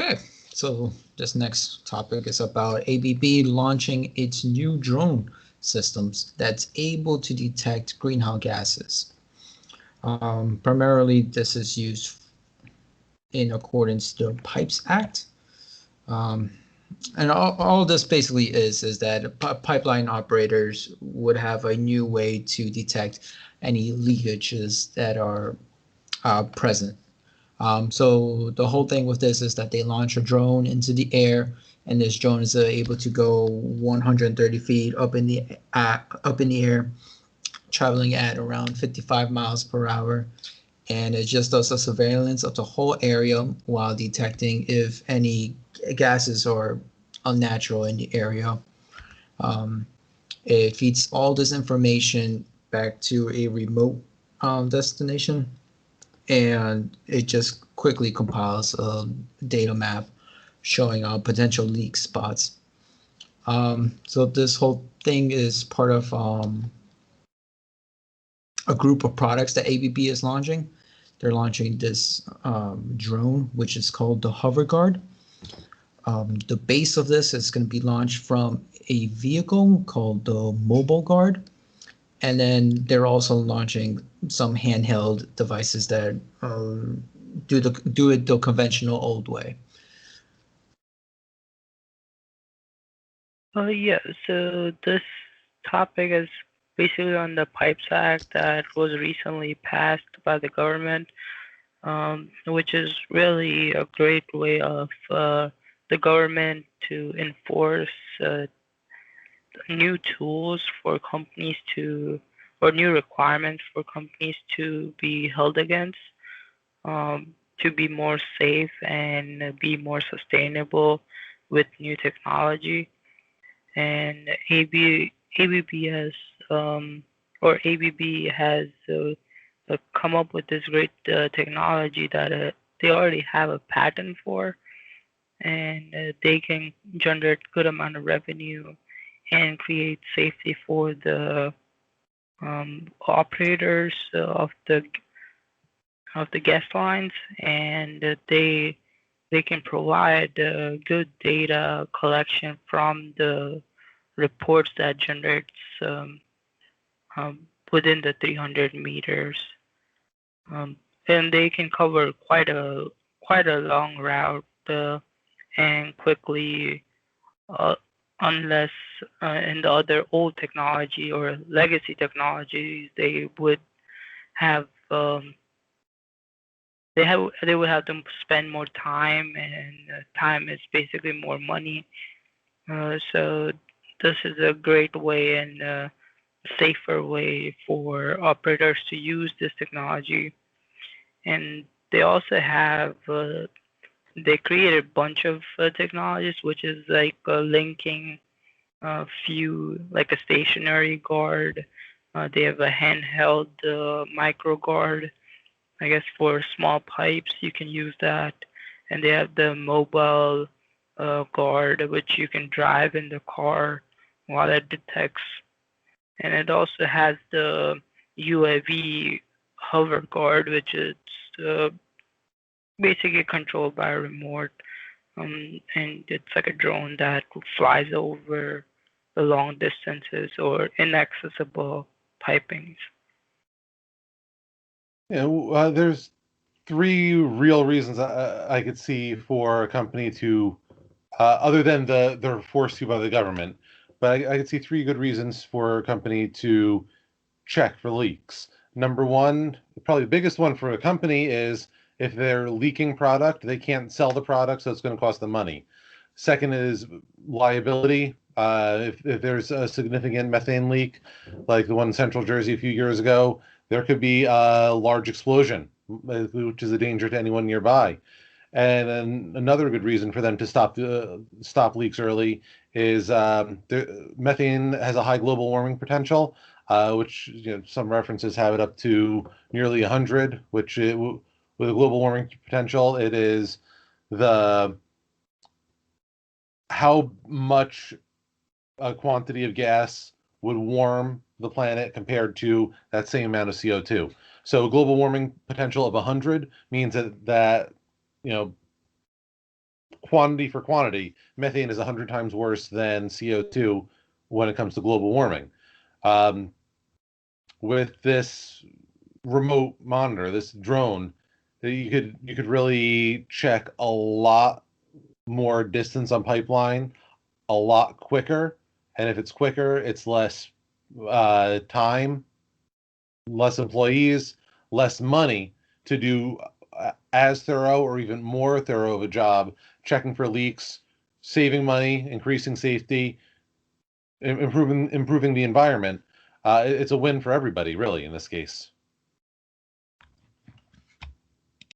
Okay, so this next topic is about ABB launching its new drone systems that's able to detect greenhouse gases. Primarily, this is used in accordance to the Pipes Act. Um, and all this basically is that pipeline operators would have a new way to detect any leakages that are present. So the whole thing with this is that they launch a drone into the air, and this drone is able to go 130 feet up in the air, traveling at around 55 miles per hour, and it just does a surveillance of the whole area while detecting if any gases are unnatural in the area. Um, it feeds all this information back to a remote destination, and it just quickly compiles a data map showing potential leak spots. So this whole thing is part of a group of products that ABB is launching. They're launching this drone, which is called the Hover Guard. The base of this is going to be launched from a vehicle called the Mobile Guard. And then they're also launching some handheld devices that do it the conventional old way. Yeah, so this topic is basically on the Pipes Act that was recently passed by the government, which is really a great way of the government to enforce new tools for companies to, or new requirements for companies to be held against, to be more safe and be more sustainable with new technology. And ABB has ABB has come up with this great technology that they already have a patent for, and they can generate good amount of revenue and create safety for the operators of the gas lines, and they can provide good data collection from the reports that generates within the 300 meters, and they can cover quite a long route and quickly, uh, unless in the other old technology or legacy technologies they would have they would have to spend more time, and time is basically more money. So this is a great way and safer way for operators to use this technology. And they also have they created a bunch of technologies, which is like linking few, like a stationary guard. They have a handheld micro guard. I guess for small pipes you can use that, and they have the mobile guard, which you can drive in the car while it detects. And it also has the UAV hover guard, which is uh, basically controlled by a remote. And it's like a drone that flies over the long distances or inaccessible pipings. Yeah, there's three real reasons I could see for a company to, other than they're forced to by the government, but I could see three good reasons for a company to check for leaks. Number one, probably the biggest one for a company is if they're leaking product, they can't sell the product, so it's going to cost them money. Second is liability. If there's a significant methane leak, like the one in Central Jersey a few years ago, there could be a large explosion, which is a danger to anyone nearby. And then another good reason for them to stop leaks early is methane has a high global warming potential, which some references have it up to nearly 100. With a global warming potential, it is the how much a quantity of gas would warm the planet compared to that same amount of CO2. So global warming potential of 100 means that you know quantity for quantity, methane is 100 times worse than CO2 when it comes to global warming. With this remote monitor, this drone, you could really check a lot more distance on pipeline a lot quicker. And if it's quicker, it's less time, less employees, less money to do as thorough or even more thorough of a job checking for leaks, saving money, increasing safety, improving the environment. It's a win for everybody, really, in this case.